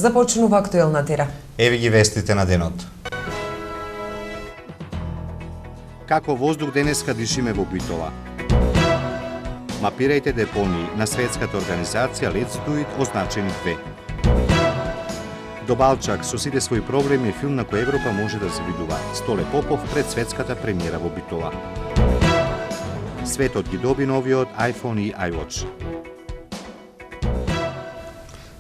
Започнува актуелна тера. Еви ги вестите на денот. Како воздух денеска дишиме во Битола. Мапирајте депонии на светската организација Let's Do It означени 2. До Балчак со сите своји проблеми е филм на кој Европа може да се видува. Столе Попов пред светската премиера во Битола. Светот ги доби новиот iPhone и iWatch.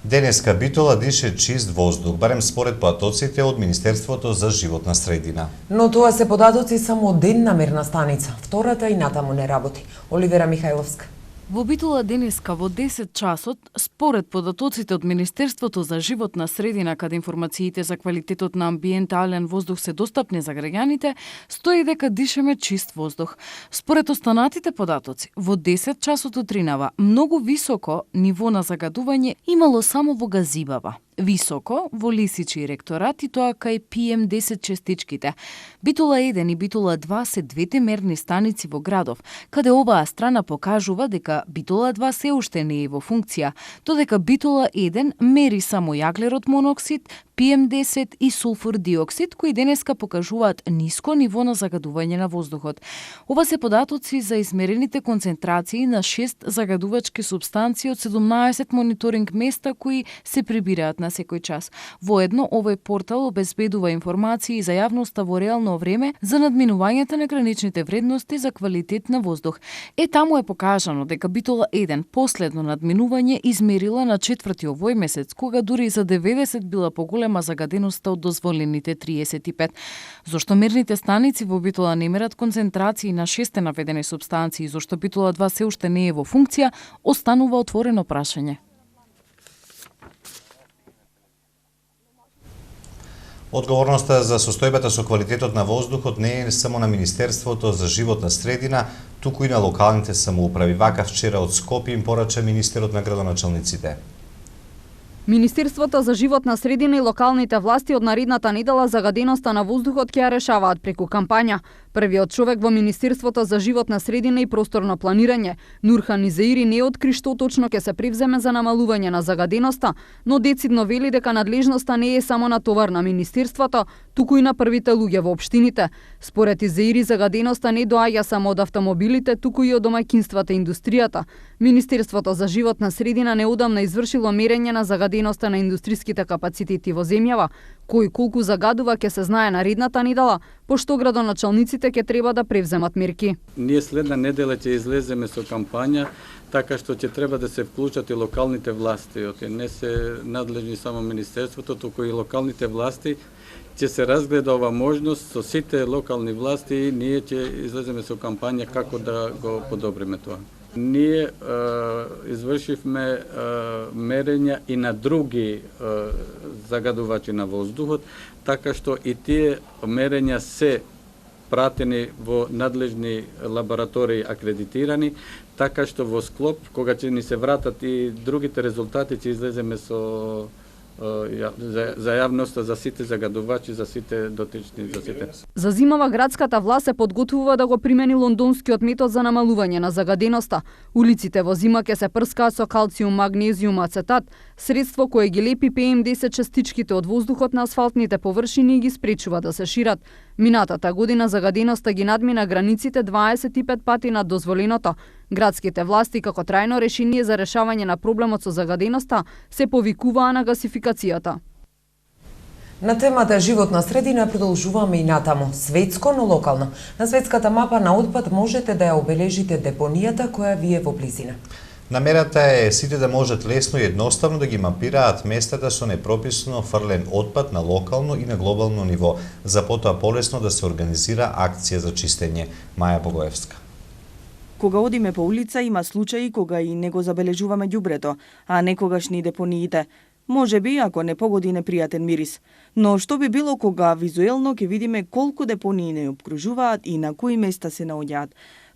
Денеска Битола дише чист воздух, барем според податоците од Министерството за животна средина. Но тоа се податоци само од една мерна станица. Втората и натаму не работи. Оливера Михајловска. Во Битола денеска во 10 часот, според податоците од Министерството за животна средина, каде информациите за квалитетот на амбиентален воздух се достапни за граѓаните, стои дека дишеме чист воздух. Според останатите податоци, во 10 часот утринава многу високо ниво на загадување имало само во Газибава. Високо во Лисичи и Ректорат и тоа кај PM10 честичките. Битола 1 и Битола 2 се двете мерни станици во градов, каде оваа страна покажува дека Битола 2 се уште не е во функција, додека Битола 1 мери само јаглерод моноксид, PM10 и сулфур диоксид, кои денеска покажуваат ниско ниво на загадување на воздухот. Ова се податоци за измерените концентрации на 6 загадувачки супстанции од 17 мониторинг места кои се прибираат на секој час. Воедно, овој портал обезбедува информации за јавноста во реално време за надминувањето на граничните вредности за квалитет на воздух. Таму е покажано дека Битола 1 последно надминување измерила на 4 овој месец, кога дури за 90 била поголема загаденоста од дозволените 35. Зошто мерните станици во Битола не мерат концентрации на 6 наведени супстанции, зошто Битола 2 се уште не е во функција, останува отворено прашање. Одговорноста за состојбата со квалитетот на воздухот не е само на Министерството за животна средина, туку и на локалните самоуправи. Вака вчера од Скопје им порача министерот на градоначалниците. Министерството за животна средина и локалните власти од наредната недела загаденоста на воздухот ќе ја решаваат преку кампања. Првиот човек во Министерството за животна средина и просторно планирање, Нурхан Изаири, не откри што точно ќе се превземе за намалување на загаденоста, но децидно вели дека надлежноста не е само на товар на Министерството, туку и на првите луѓе во општините. Според Изаири, загаденоста не доаѓа само од автомобилите, туку и од домаќинствата и индустријата. Министерството за животна средина неодамна извршило мерење на загаденоста на индустриските капацитети во земјава, кој колку загадува ќе се знае наредната недела, пошто градоначалниците ќе треба да превземат мерки. Ние следна недела ќе излеземе со кампања, така што ќе треба да се вклучат и локалните власти. Не се надлежни само Министерството, туку и локалните власти. Ќе се разгледа ова можност со сите локални власти, ние ќе излеземе со кампања како да го подобриме тоа. Ние извршивме мерења и на други загадувачи на воздухот, така што и тие мерења се пратени во надлежни лаборатории акредитирани, така што во склоп, кога ќе ни се вратат и другите резултати, ќе излеземе со за јавноста, за сите загадувачи, за сите дотични, за сите. За зимава градската власт се подготвува да го примени лондонскиот метод за намалување на загаденоста. Улиците во зима ќе се прскаат со калциум, магнезиум, ацетат, средство кое ги лепи PM10 частичките од воздухот на асфалтните површини и ги спречува да се шират. Минатата година загаденоста ги надмина границите 25 пати над дозволеното. Градските власти како трајно решение за решавање на проблемот со загаденоста се повикуваа на гасификацијата. На темата животна средина продолжуваме и натаму, светско, но локално. На светската мапа на отпад можете да ја обележите депонијата која ви е во близина. Намерата е сите да можат лесно и едноставно да ги мапираат местата со непрописно фрлен отпад на локално и на глобално ниво, за потоа полесно да се организира акција за чистење. Маја Богоевска. Кога одиме по улица има случаи кога и не го забележуваме ѓубрето, а некогаш ни депониите. Може би ако не погоди непријатен мирис. Но што би било кога визуелно ќе видиме колку депонии не обкружуваат и на кои места се наоѓаат?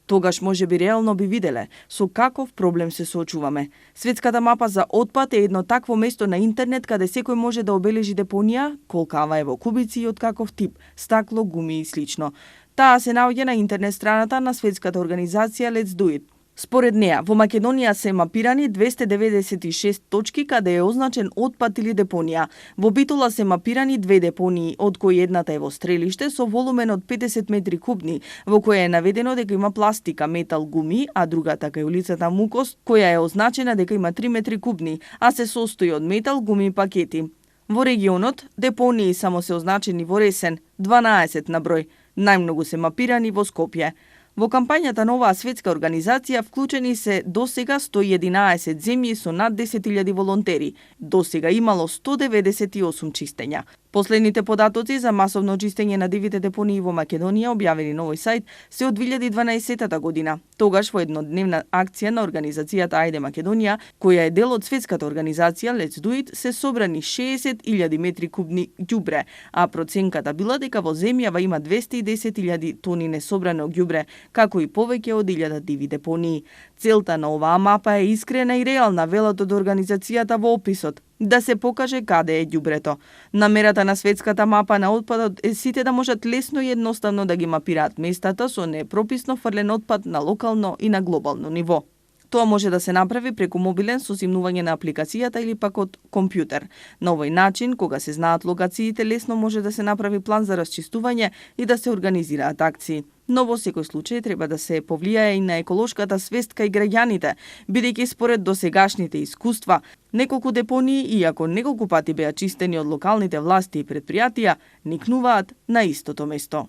Тогаш може би реално би виделе со каков проблем се соочуваме. Светската мапа за отпад е едно такво место на интернет каде секој може да обележи депонија, колкава е во кубици и од каков тип, стакло, гуми и слично. Таа се наоѓа на интернет страната на светската организација Let's Do It. Според неа, во Македонија се мапирани 296 точки каде е означен отпад или депонија. Во Битола се мапирани 2 депонии, од кои едната е во Стрелиште со волумен од 50 метри кубни, во која е наведено дека има пластика, метал, гуми, а другата кај улицата Мукос, која е означена дека има 3 метри кубни, а се состои од метал, гуми и пакети. Во регионот, депонии само се означени во Ресен, 12 на број, најмногу се мапирани во Скопје. Во кампањата на оваа светска организација вклучени се досега 111 земји со над 10.000 волонтери. Досега имало 198 чистења. Последните податоци за масовно чистење на дивите депонии во Македонија, објавени на овој сајт, се од 2012 година. Тогаш во еднодневна акција на организацијата Ајде Македонија, која е дел од светската организација Let's Do It, се собрани 60.000 метри кубни ѓубре, а проценката била дека во земјава има 210.000 тони несобрано ѓубре, како и повеќе од 1000 диви депонии. Целта на оваа мапа е искрена и реална, велат од организацијата во описот, да се покаже каде е ѓубрето. Намерата на светската мапа на отпадот е сите да можат лесно и едноставно да ги мапираат местата со непрописно фрлен отпад на локално и на глобално ниво. Тоа може да се направи преку мобилен со симнување на апликацијата или пак од компјутер. На овој начин, кога се знаат локациите, лесно може да се направи план за расчистување и да се организираат акции. Но во секој случај треба да се повлијае и на еколошката свест кај граѓаните, бидејќи според досегашните искуства, неколку депонии, иако неколку пати беа чистени од локалните власти и предпријатија, никнуваат на истото место.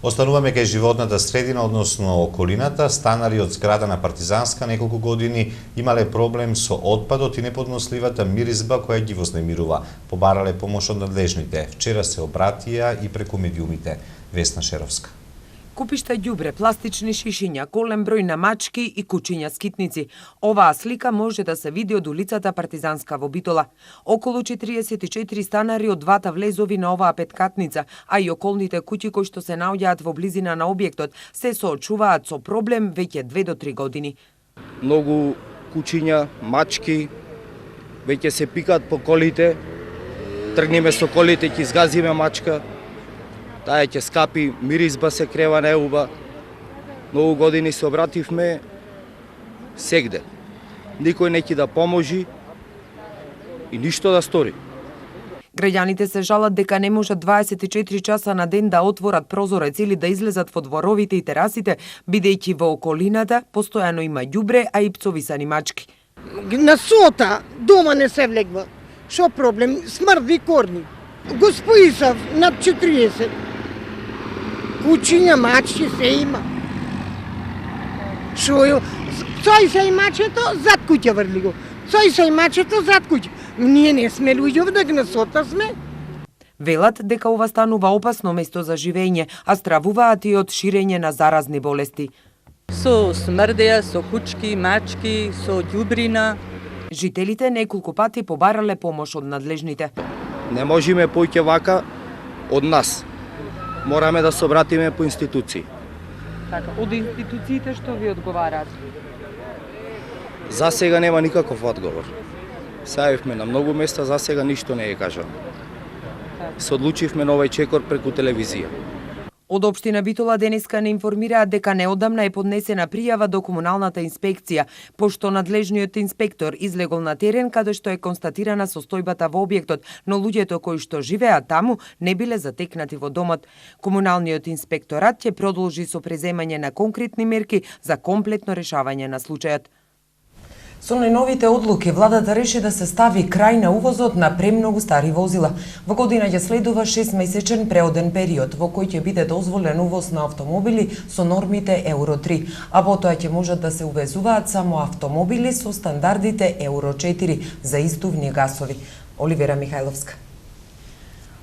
Остануваме кај животната средина, односно околината. Станари од зграда на Партизанска неколку години имале проблем со отпадот и неподносливата миризба која ги вознемирува. Побарале помош од надлежните. Вчера се обратија и преку медиумите. Весна Шеровска. Купишта ѓубре, пластични шишиња, голем број на мачки и кучиња скитници. Оваа слика може да се види од улицата Партизанска во Битола. Околу 44 станари од двата влезови на оваа петкатница, а и околните куќи кои што се наоѓаат во близина на објектот, се соочуваат со проблем веќе 2 до 3 години. Многу кучиња, мачки, веќе се пикаат по колите, тргнеме со колите, ќе изгазиме мачка, таа ќе скапи, миризба се крева неуба. Многу години се обративме сегде. Никој не ќе да поможи и ништо да стори. Граѓаните се жалат дека не можат 24 часа на ден да отворат прозорец или да излезат во дворовите и терасите, бидејќи во околината постојано има ѓубре, а и пцовисани мачки. На сота дома не се влегва. Шо проблем? Смрди корни. Го споисав над 40. Кучиња, мачки се има. Шо цој се и мачето зад куќа врли го. Цој се и мачето зад куќа. Ние не сме луѓе овде на сота сме. Велат дека ова станува опасно место за живење, а стравуваат и од ширење на заразни болести. Со смрдеја, со кучки, мачки, со ѓубрина. Жителите неколку пати побарале помош од надлежните. Не можеме поќе вака од нас. Мораме да се обратиме по институции. Така, од институциите што ви одговараат? За сега нема никаков одговор. Сајавме на многу места, за сега ништо не е кажано. Се одлучивме на овој чекор преку телевизија. Од општина Битола денеска не информираат дека неодамна е поднесена пријава до комуналната инспекција, пошто надлежниот инспектор излегол на терен каде што е констатирана состојбата во објектот, но луѓето кои што живеат таму не биле затекнати во домот. Комуналниот инспекторат ќе продолжи со преземање на конкретни мерки за комплетно решавање на случајот. Со најновите одлуки, владата реши да се стави крај на увозот на премногу стари возила. Во година ќе следува 6-месечен преоден период во кој ќе биде дозволен увоз на автомобили со нормите Евро 3, а потоа ќе можат да се увезуваат само автомобили со стандардите Евро 4 за издувни гасови. Оливера Михајловска.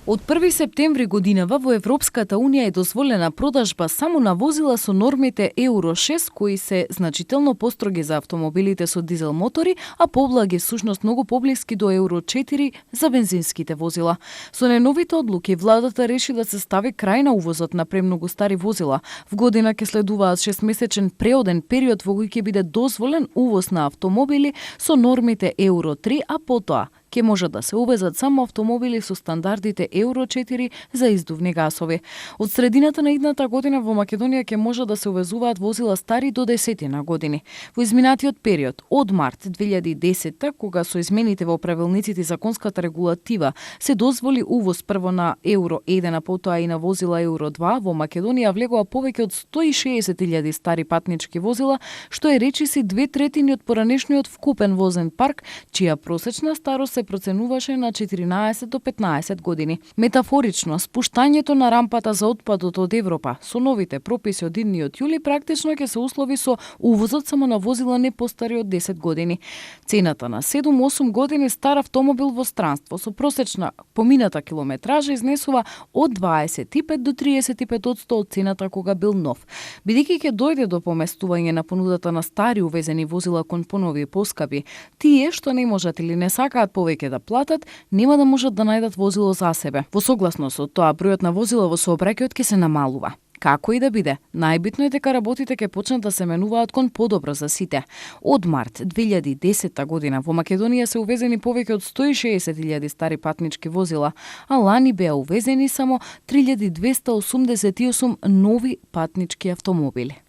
Од 1 септември годинава во Европската Унија е дозволена продажба само на возила со нормите Евро 6, кои се значително построги за автомобилите со дизел мотори, а поблаги всушност многу поблиски до Евро 4 за бензинските возила. Со најновите одлуки, владата реши да се стави крај на увозот на премногу стари возила. В година ќе следуваат 6-месечен преоден период во кој ќе биде дозволен увоз на автомобили со нормите Евро 3, а потоа ќе може да се увезат само автомобили со стандардите Евро 4 за издувни гасови. Од средината на идната година во Македонија ќе може да се увезуваат возила стари до 10 години. Во изминатиот период, од март 2010, кога со измените во правилниците и законската регулатива се дозволи увоз прво на Евро 1, а потоа и на возила Евро 2, во Македонија влегоа повеќе од 160.000 стари патнички возила, што е речиси 2/3 од поранешниот вкупен возен парк, чија просечна старост се проценуваше на 14 до 15 години. Метафорично, спуштањето на рампата за отпадот од Европа со новите прописи од идниот јули практично ќе се услови со увозот само на возила не постари од 10 години. Цената на 7-8 години стар автомобил во странство со просечна помината километража изнесува од 25 до 35% од цената кога бил нов. Бидејќи ќе дојде до поместување на понудата на стари увезени возила кон понови и поскапи, тие што не можат или не сакаат повеќе да платат, нема да можат да најдат возило за себе. Во согласност со тоа, бројот на возила во сообраќајот ќе се намалува. Како и да биде, најбитно е дека работите ќе почнат да се менуваат кон подобро за сите. Од март 2010 година во Македонија се увезени повеќе од 160.000 стари патнички возила, а лани беа увезени само 3.288 нови патнички автомобили.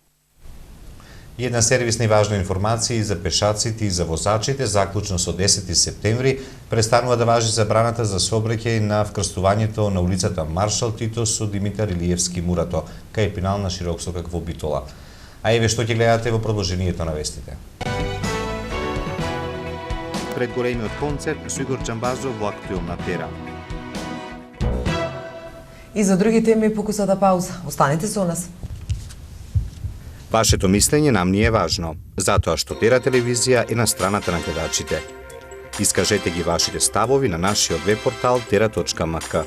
Една сервисна и важна информација и за пешаците и за возачите, заклучно со 10 септември, престанува да важи забраната за сообраќај на вкрстувањето на улицата Маршал Тито со Димитар Илиевски Мурато, кај пинал на Широксокак во Битола. А еве што ќе гледате во продолжението на вестите. Пред големиот концерт со Игор Џамбазов во актуелна тера. И за други теми покусата пауза. Останете со нас. Вашето мислење нам ни е важно, затоа што Тера телевизија е на страната на гледачите. Искажете ги вашите ставови на нашиот веб портал tera.mk.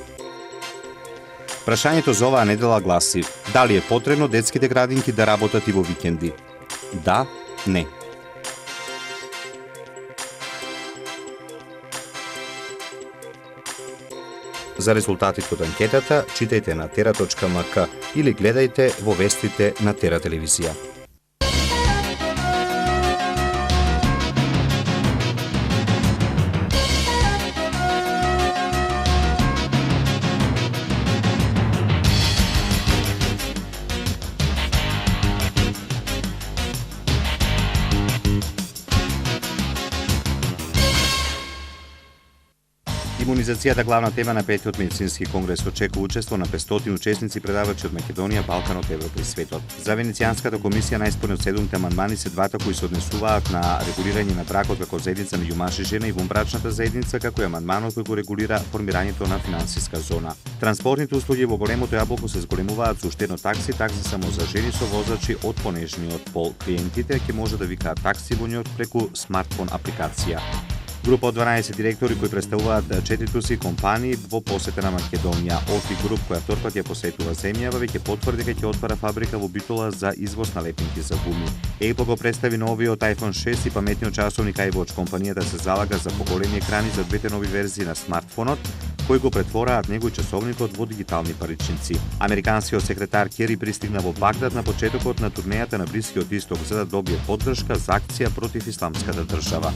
Прашањето за оваа недела гласи: дали е потребно детските градинки да работат и во викенди? Да, не. За резултатите од анкетата читајте на tera.mk или гледајте во вестите на Тера телевизија. Имунизацијата главна тема на петиот медицински конгрес очекува учество на 500 учесници предавачи од Македонија, Балканот, Европа и светот. За Венецијанската комисија најспорни од 7 амандмани се двата кои се однесуваат на регулирање на бракот како заедница меѓу маж и жена и вонбрачната заедница, како и амандманот кој го регулира формирањето на финансиска зона. Транспортните услуги во големото јаболко се зголемуваат со уште едно такси само за жени со возачи од понежниот пол. Клиентите ќе може да викаат такси во њот преку смартфон апликација. Група од 12 директори кои представуваат 4 компании во посета на Македонија. Оти груп која вторпат ја посетува земјава веќе потврди дека ќе отвара фабрика во Битола за извоз на лепенки за гуми. Apple го представи новиот iPhone 6 и паметниот часовник iWatch. Компанијата се залага за поголеми екрани за двете нови верзии на смартфонот, кои го претвораат негој часовникот во дигитални паричници. Американскиот секретар Кери пристигна во Багдад на почетокот на турнејата на Блискиот Исток за да добие поддршка за акција против исламската држава.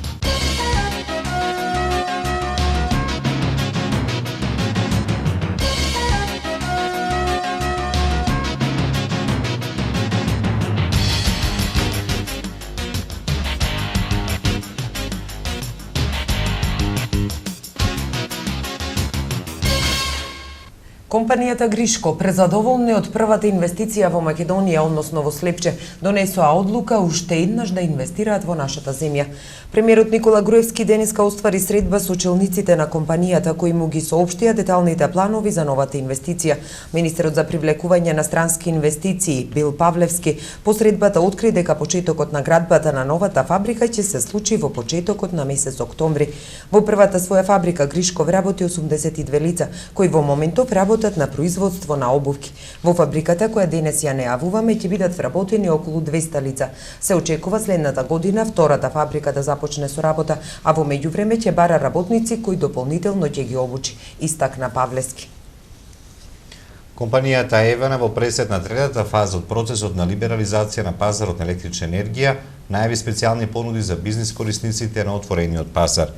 Компанијата Гришко, презадоволни од првата инвестиција во Македонија, односно во Слепче, донесоа одлука уште еднаш да инвестираат во нашата земја. Премиерот Никола Груевски денеска оствари средба со челниците на компанијата кои му ги соопштија деталните планови за новата инвестиција. Министерот за привлекување на странски инвестиции Бил Павлевски по средбата откри дека почетокот на градбата на новата фабрика ќе се случи во почетокот на месец октомври. Во првата своја фабрика Гришко вработи 82 лица кои во моментов работат на производство на обувки. Во фабриката која денес ја нејавуваме ќе бидат вработени околу 200 лица. Се очекува следната година втората фабрика да започне со работа, а во меѓувреме ќе бара работници кои дополнително ќе ги обучи, истакна Павлевски. Компанијата Евана во пресед на третата фаза од процесот на либерализација на пазарот на електрична енергија најави специјални понуди за бизнис корисниците на отворениот пазар.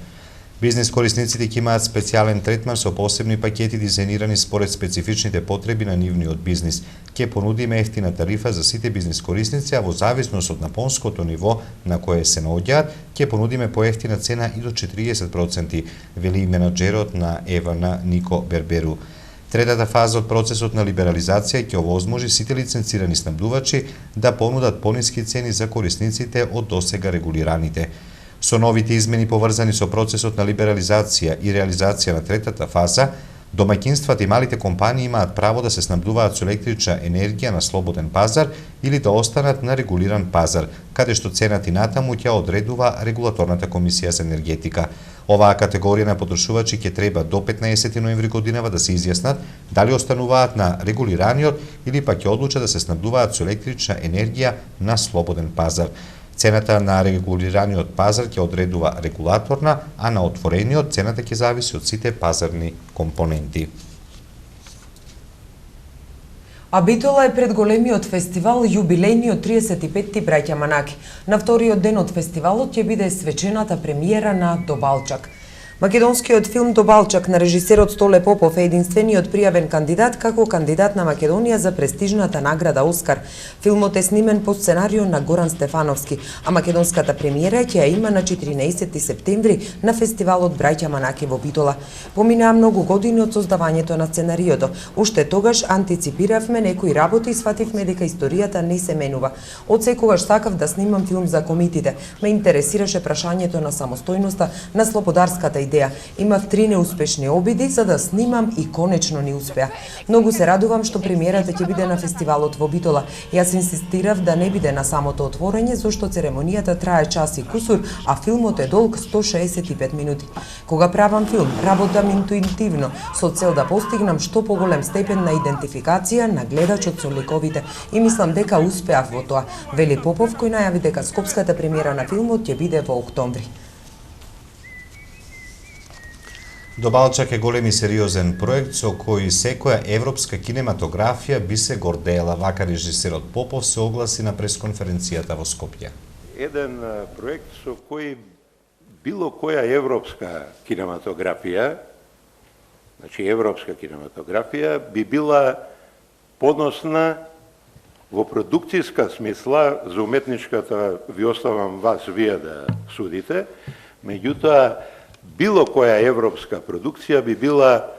Бизнис корисниците ќе имаат специјален третман со посебни пакети дизајнирани според специфичните потреби на нивниот бизнис. Ќе понудиме ефтина тарифа за сите бизнис корисници, а во зависност од напонското ниво на кое се наоѓаат, ќе понудиме поевтина цена и до 40%, вели менаџерот на ЕВН Нико Берберу. Третата фаза од процесот на либерализација ќе овозможи сите лиценцирани снабдувачи да понудат пониски цени за корисниците од досега регулираните. Со новите измени поврзани со процесот на либерализација и реализација на третата фаза, домаќинствата и малите компании имаат право да се снабдуваат со електрична енергија на слободен пазар или да останат на регулиран пазар, каде што цената и натаму ќе одредува Регулаторната комисија за енергетика. Оваа категорија на потрошувачи ќе треба до 15 ноември годинава да се изјаснат дали остануваат на регулираниот или пак ќе одлучат да се снабдуваат со електрична енергија на слободен пазар. Цената на регулираниот пазар ќе одредува регулаторна, а на отворениот цената ќе зависи од сите пазарни компоненти. А Битола е пред големиот фестивал, јубилејниот 35-ти браќа Манаки. На вториот ден од фестивалот ќе биде свечената премиера на Добалчак. Македонскиот филм Добалчак на режисерот Столе Попов е единствениот пријавен кандидат како кандидат на Македонија за престижната награда Оскар. Филмот е снимен по сценарио на Горан Стефановски, а македонската премиера ќе ја има на 14 септември на фестивалот Браќа Манаки во Битола. Поминаа многу години од создавањето на сценариото. Уште тогаш антиципиравме некои работи и свативме дека историјата не се менува. Од секогаш сакав да снимам филм за комитите. Ме интересираше прашањето на самостојноста, на слободарската идеја. Имав 3 неуспешни обиди за да снимам и конечно ни успеа. Многу се радувам што премиерата ќе биде на фестивалот во Битола. Јас инсистирав да не биде на самото отворање, зашто церемонијата трае час и кусур, а филмот е долг 165 минути. Кога правам филм, работам интуитивно, со цел да постигнам што поголем степен на идентификација на гледачот со ликовите и мислам дека успеав во тоа, вели Попов, кој најави дека скопската премиера на филмот ќе биде во октомври. Добалчак е голем и сериозен проект со кој секоја европска кинематографија би се гордеела, вака режисерот Попов се огласи на пресконференцијата во Скопје. Еден проект со кој било која европска кинематографија, значи европска кинематографија, би била подносна во продукцијска смисла, за уметничката ви оставам вас вие да судите, меѓутоа било која европска продукција би била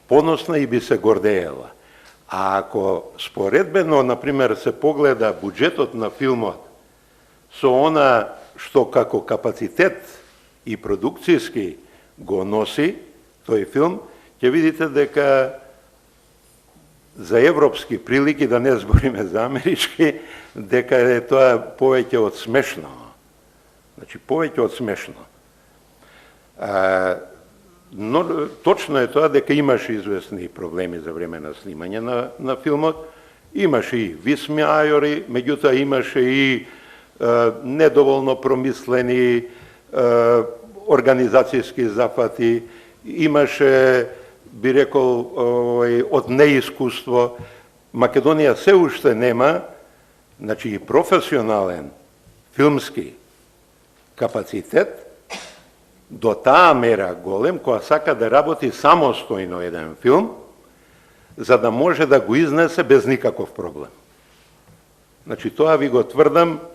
поносна и би се гордеела. А ако споредбено, например, се погледа буџетот на филмот со она што како капацитет и продукцијски го носи тој филм, ќе видите дека за европски прилики, да не збориме за амерички, дека е тоа повеќе од смешно. Значи, повеќе од смешно. Но точно е тоа дека имаше известни проблеми за време на снимање на филмот, имаше и висмеајори, меѓутоа имаше и недоволно промислени организацијски зафати, имаше, би рекол, од неискуство. Македонија се уште нема, значи и професионален филмски капацитет, до таа мера голем, која сака да работи самостојно еден филм, за да може да го изнесе без никаков проблем. Значи, тоа ви го тврдам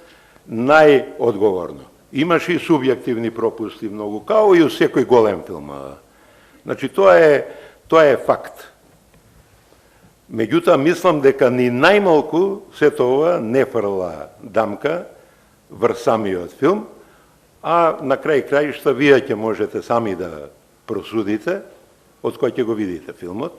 најодговорно. Имаше и субјективни пропусти многу, као и у секој голем филм. Значи, тоа е факт. Меѓутоа, мислам дека ни најмалку сето ова не фрла дамка врз самиот филм, а на крај крајшта вие ќе можете сами да просудите од кој ќе го видите филмот.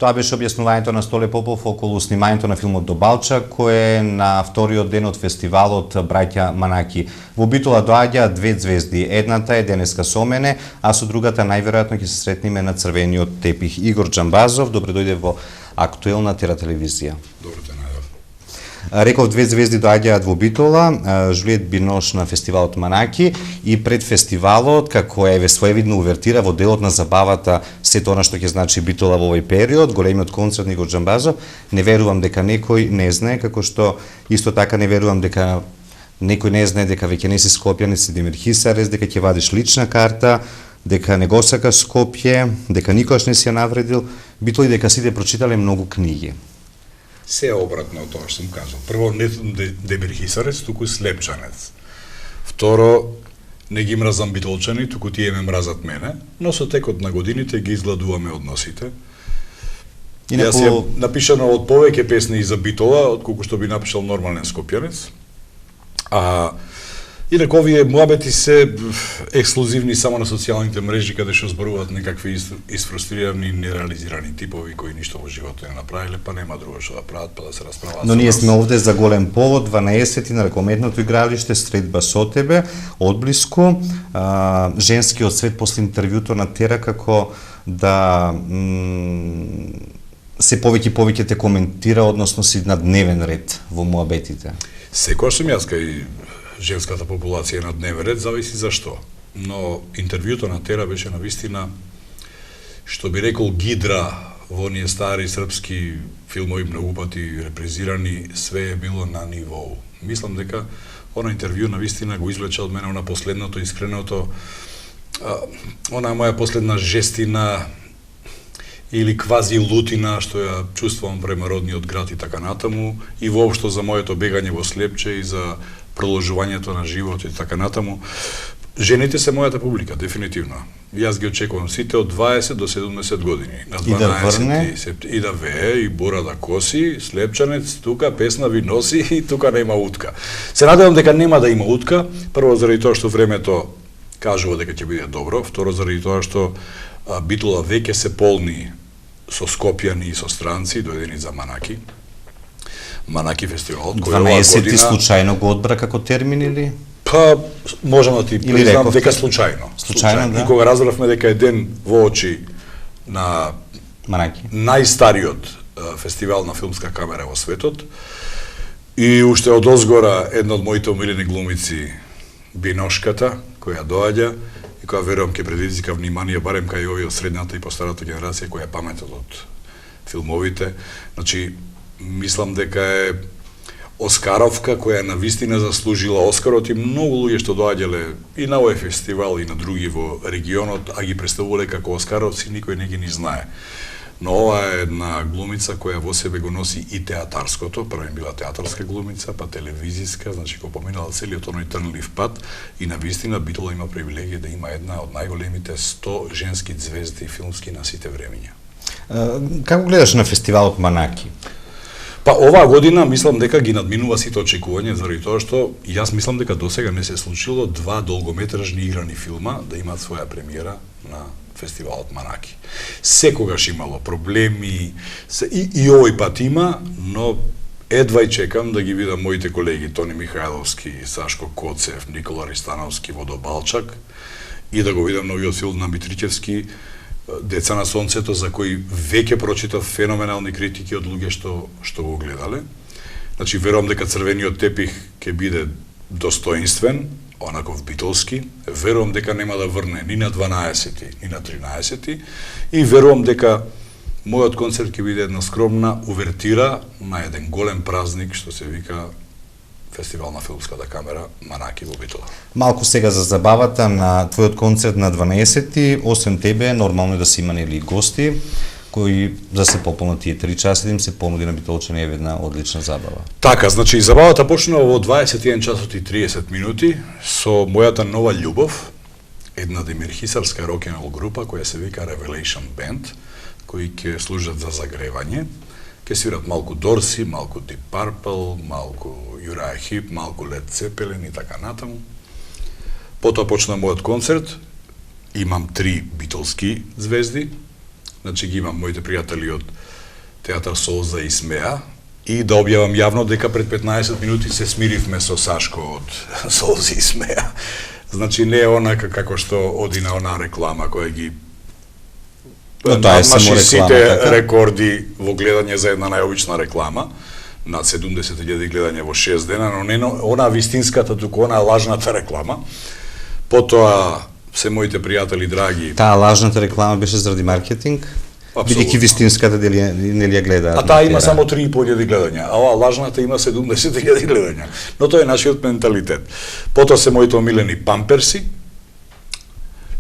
Тоа беше објаснувањето на Столе Попов околу снимањето на филмот Добалчак, кој е на вториот ден од фестивалот Браќа Манаки. Во Битола доаѓаат 2 звезди. Едната е денеска со мене, а со другата најверојатно ќе се сретниме на црвениот тепих. Игор Џамбазов, добре дојде во Актуелна Тера телевизија. Добро те најдов. Реков 2 звезди доаѓаат во Битола, Жулиет Бинош на фестивалот Манаки и пред фестивалот, како е своевидна увертира во делот на забавата сето она што ќе значи Битола во овој период, големиот концерт Игор Џамбазов. Не верувам дека некој не знае, како што исто така не верувам дека некој не знае дека веќе не си скопјанец и Демир Хисарец, дека ќе вадиш лична карта, дека не го сакаш Скопје, дека никогаш не си ја навредил, битоа и дека сите прочитале многу книги. Се обратно од тоа што сум кажал. Прво, не сум Демир Хисарец, туку слепчанец. Второ, не ги мразам битолчани, туку тие ме мразат мене, но со текот на годините ги изгладуваме односите. Јас ја напишано од повеќе песни и за Битола, отколку што би напишал нормален скопјанец. Инаку овие муабети се ексклузивни само на социјалните мрежи, каде што зборуваат некакви изфрустрирани, нереализирани типови кои ништо во животот не направиле, па нема друго што да прават, па да се расправаат. Но ние сме овде за голем повод, 12 на ракометното игралиште, средба со тебе, одблиску, женскиот свет после интервјуто на Тера како да се повеќе те коментира, односно си на дневен ред во муабетите. Секојаш сум јас кај женската популација на дневен ред, зависи зашто. Но интервјуто на Тера беше навистина, што би рекол гидра во оние стари српски филмови многу пати репризирани, све е било на нивоу. Мислам дека она интервју навистина го извлече од мене, она последното, искреното, она моја последна жестина или квази лутина што ја чувствувам према родниот град и така натаму, и воопшто за моето бегање во Слепче и за продолжувањето на живот и така натаму. Жените се мојата публика, дефинитивно. Јас ги очекувам сите од 20 до 70 години. На 12 и да вее, и бора да коси, слепчанец, тука песна ви носи и тука нема утка. Се надевам дека нема да има утка, прво заради тоа што времето кажува дека ќе биде добро, второ заради тоа што Битола веќе се полни со скопјани и со странци, дојдени за Манаки. Манаки фестивалот, кој оваа година... 12 случајно го одбра како термин или? Па, можам да ти признам дека случајно. Случајно, да. И кога разбравме дека е ден во очи на Манаки, најстариот фестивал на филмска камера во светот, и уште од озгора една од моите омилени глумици, Биношката, која доаѓа, и која верувам ќе предизвика внимание барем кај овие од средната и постарата генерација која паметат од филмовите. Значи, мислам дека е Оскаровка која навистина заслужила Оскарот, и многу луѓе што доаѓале и на овој фестивал и на други во регионот, а ги представувале како Оскаровци, никој не ги ни знае. Но ова е една глумица која во себе го носи и театарското, прво била театарска глумица, па телевизиска, значи го поминала целиот оној трнлив пат, и навистина Битола има привилегија да има една од најголемите 100 женски звезди филмски на сите времиња. Како гледаш на фестивалот Манаки? Па оваа година мислам дека ги надминува сите очекувања, заради тоа што јас мислам дека досега не се случило два долгометражни играни филма да имаат своја премиера на фестивалот Манаки. Секогаш имало проблеми, и овој пат има, но едва и чекам да ги видам моите колеги Тони Михајловски, Сашко Коцев, Никола Ристановски, Водобалчак, и да го видам новиот филм на Митричевски, Деца на сонцето, за кој веќе прочитав феноменални критики од луѓе што го гледале. Значи, верувам дека Црвениот тепих ќе биде достоинствен, онаков битолски. Верувам дека нема да врне ни на 12-ти, ни на 13-ти, и верувам дека мојот концерт ќе биде една скромна увертира на еден голем празник што се вика Фестивал на филмската камера Манаки во Битола. Малку сега за забавата на твојот концерт на 12-ти, освен тебе, нормално е да се има нели гости, кои за се пополнат тие 3 часа, да им се понуди на битолчани една одлична забава. Така, значи забавата почнува во 21 часот и 30 минути со мојата нова љубов, една демирхисарска рок-н-рол група која се вика Revelation Band, кои ќе служат за загревање. Ке свират малку Дорси, малку Deep Purple, малку Uriah Heep, малку Led Zeppelin и така натаму. Потоа почна мојот концерт, имам 3 битолски звезди, значи ги имам моите пријатели од Театар Солза и Смеа, и да објавам јавно дека пред 15 минути се смиривме со Сашко од Солзи и Смеа. Значи не е онака како што оди на она реклама која ги надмаши сите рекорди во гледање за една најобична реклама, над 70.000 гледање во 6 дена, но не она вистинската, туку она лажната реклама. Потоа се моите пријатели драги. Таа лажната реклама беше заради маркетинг? Бидејќи вистинската не ли ја гледаат? А таа има само 3.500 гледања, а оваа лажната има 70.000 гледања. Но тоа е нашиот менталитет. Потоа се моите омилени Памперси,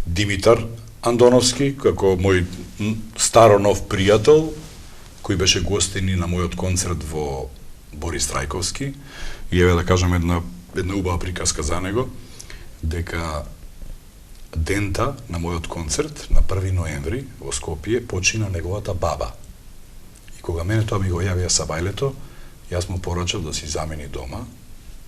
Димитар Андоновски, како мој старо нов пријател, кој беше гостини на мојот концерт во Борис Трајковски. И еве да кажам една убава приказка за него, дека дента на мојот концерт на 1 ноември во Скопје почина неговата баба. И кога мене тоа ми го јавија сабајлето, јас му порачав да си замени дома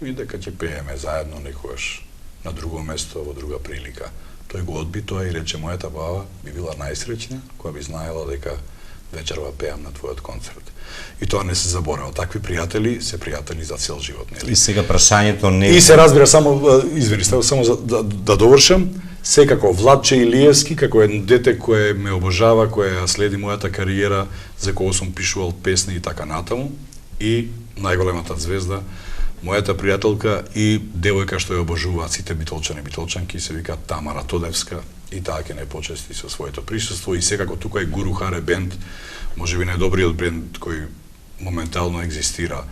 и дека ќе пееме заедно некогаш на друго место во друга прилика. Тој го одби тоа и рече мојата баба би била најсреќна кога би знаела дека вечерва пеам на твојот концерт. И тоа не се заборава. Такви пријатели се пријатели за цел живот, нели? И сега прашањето не И се разбира само само да довршам, секако Владче Илиевски како едно дете кое ме обожава, кое ја следи мојата кариера, за кого сум пишувал песни и така натаму, и најголемата звезда, мојата пријателка и девојка што ја обожуваат сите битолчани и битолчанки, се вика Тамара Тодевска, и таа ќе не почести со своето присуство. И секако тука е Гуру Харе бенд, можеби најдобриот бенд кој моментално екзистира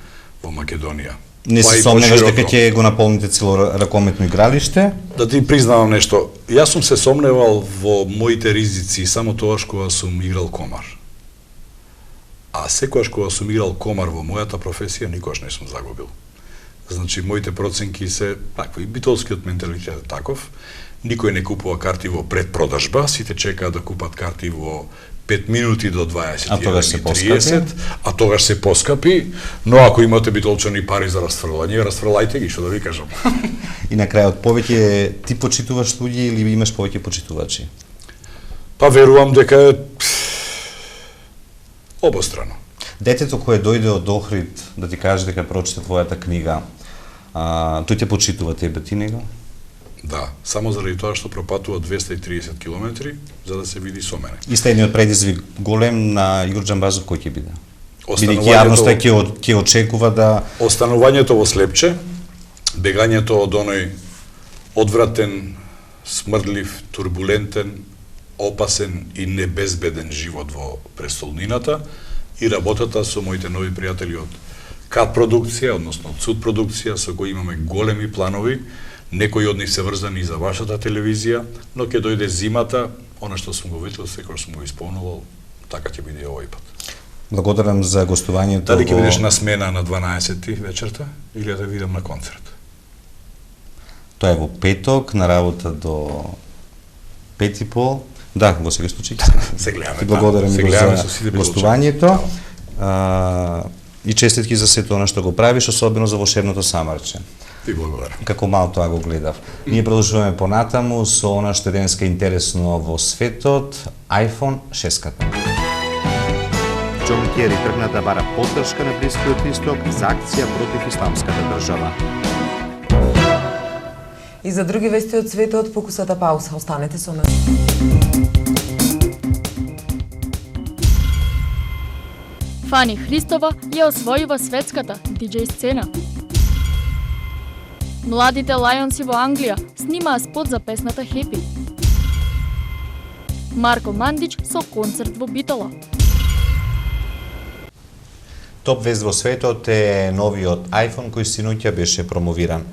во Македонија. Не се сомневаш дека ќе го наполните цело ракометно игралиште? Да ти признавам нешто. Јас сум се сомневал во моите ризици само тоаш кога сум играл комар. А секогаш кога сум играл комар во мојата професија, никогаш не сум загубил. Значи, моите проценки се такви. Битолскиот менталитет е таков. Никој не купува карти во предпродажба, сите чекаат да купат карти во 5 минути до 20:30, а тогаш се поскапи, но ако имате битолчани пари за расфрлање, расфрлајте ги, што да ви кажам. И на крајот, повеќе ти почитуваш луѓе или имаш повеќе почитувачи? Па верувам дека е обострано. Детето кое дојде од Охрид да ти каже дека прочита твојата книга, тој те почитува тебе, ти него? Да, само заради тоа што пропатува 230 километри за да се види со мене. Иста едниот предизвик голем на Јурџан Базов кој ќе биде? Бидејќи јавноста ќе очекува да... Останувањето во Слепче, бегањето од оној одвратен, смрдлив, турбулентен, опасен и небезбеден живот во престолнината и работата со моите нови пријатели од КАТ продукција, односно од СУД продукција, со кои имаме големи планови. Некои од нив се врзани и за вашата телевизија, но ќе дојде зимата, она што сум го ветил, секој сум го исполнувал, така ќе биде овој пат. Благодарам за гостувањето. Дали ќе бидеш на смена на 12 вечерта или да видам на концерт? Тоа е во петок, на работа до 5:30. Да, во секој случај. Се гледаме. Ти благодарам за гостувањето. И честитки за сето она што го правиш, особено за волшебното самарче. Ти благодарам. Како мал тоа го гледав. Ние продолжуваме понатаму со она што е денеска интересно во светот, iPhone 6-ката. Џон Кери тргна да бара поддршка на Блискиот Исток за акција против исламската држава. И за други вести од светот, покусата пауза. Останете со нас. Фани Христова ја освојува светската диџеј сцена. Младите Лајонси во Англија снимаа спот за песната Happy. Марко Мандич со концерт во Битола. Топ вест во светот е новиот iPhone кој синоќа беше промовиран.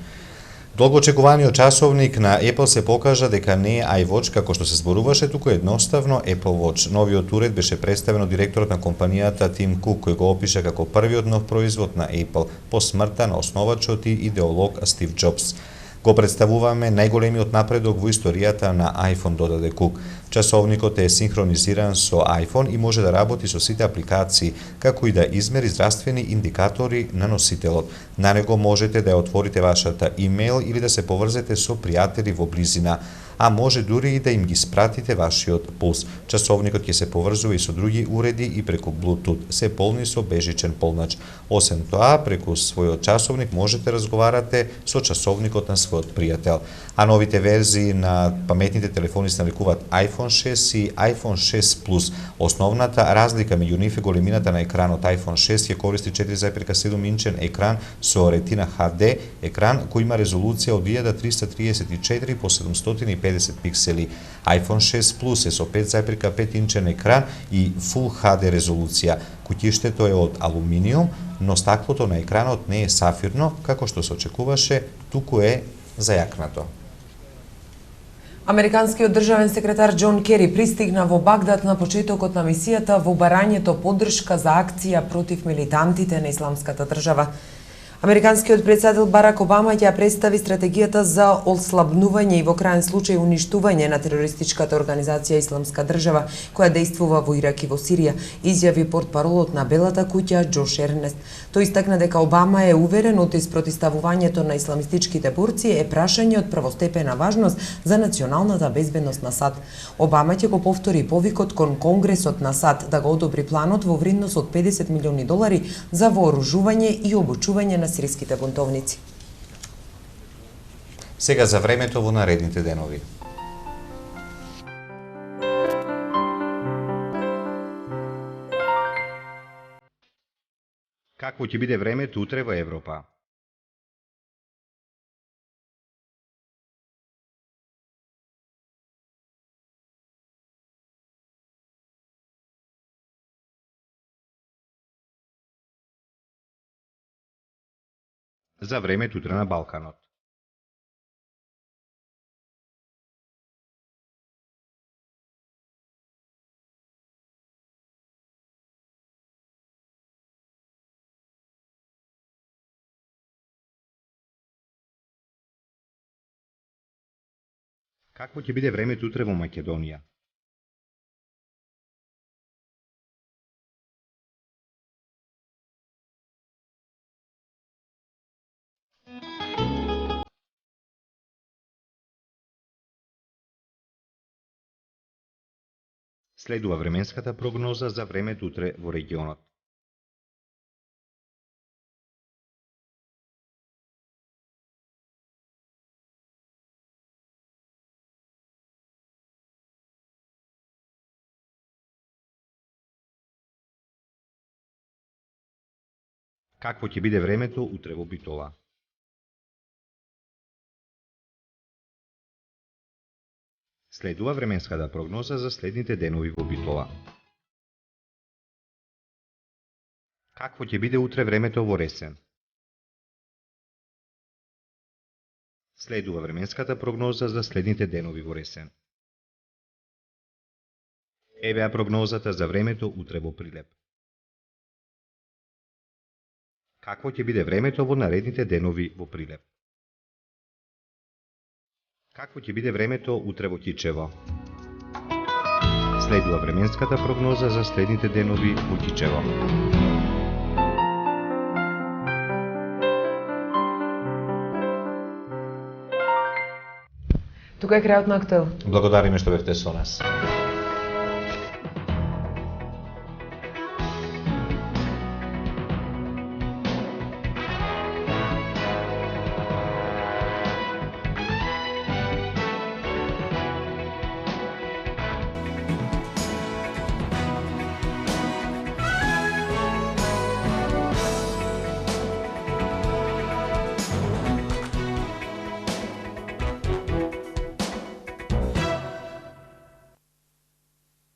Долго очекуваниот часовник на Apple се покажа дека не е iWatch како што се зборуваше, туку едноставно Apple Watch. Новиот уред беше представен од директорот на компанијата Тим Кук, кој го опиша како првиот нов производ на Apple по смртта на основачот и идеолог Стив Џобс. Го представуваме најголемиот напредок во историјата на iPhone, додаде Кук. Часовникот е синхронизиран со iPhone и може да работи со сите апликации, како и да измери здравствени индикатори на носителот. На него можете да ја отворите вашата имейл или да се поврзете со пријатели во близина, а може дури и да им ги спратите вашиот пулс. Часовникот ќе се поврзува и со други уреди и преку Bluetooth, се полни со бежичен полнач. Освен тоа, преку својот часовник можете разговарате со часовникот на својот пријател. А новите верзии на паметните телефони се нарекуваат iPhone 6 и iPhone 6 Plus. Основната разлика меѓу нив е големината на екранот. iPhone 6 ќе користи 4,7 инчен екран со Retina HD екран кој има резолуција од 1334 по 720 250 пиксели. iPhone 6 Plus е со 5,5 инчен екран и Full HD резолуција. Куќиштето е од алуминиум, но стаклото на екранот не е сафирно, како што се очекуваше, туку е зајакнато. Американскиот државен секретар Џон Кери пристигна во Багдад на почетокот на мисијата во барањето поддршка за акција против милитантите на Исламската држава. Американскиот председател Барак Обама ќе представи стратегијата за ослабнување и во крајен случај уништување на терористичката организација Исламска држава, која дејствува во Ирак и во Сирија, изјави портпаролот на Белата куќа Џош Ернест. Тој истакна дека Обама е уверен од испротиставувањето на исламистичките борци е прашање од првостепена важност за националната безбедност на САД. Обама ќе го повтори повикот кон Конгресот на САД да го одобри планот во вредност од $50 милиони за вооружување и обучување на сириските бунтовници. Сега за времето во наредните денови. Какво ќе биде времето утре во Европа? За времето утре на Балканот. Какво ќе биде времето утре во Македонија? Следува временската прогноза за времето утре во регионот. Какво ќе биде времето утре во Битола? Следува временската прогноза за следните денови во Битола. Какво ќе биде утре времето во Ресен? Следува временската прогноза за следните денови во Ресен. Евеа прогнозата за времето утре во Прилеп. Какво ќе биде времето во наредните денови во Прилеп? Какво ќе биде времето утре во Кичево? Следува временската прогноза за следните денови во Кичево. Тука е крајот на Актуел. Благодариме што бевте со нас.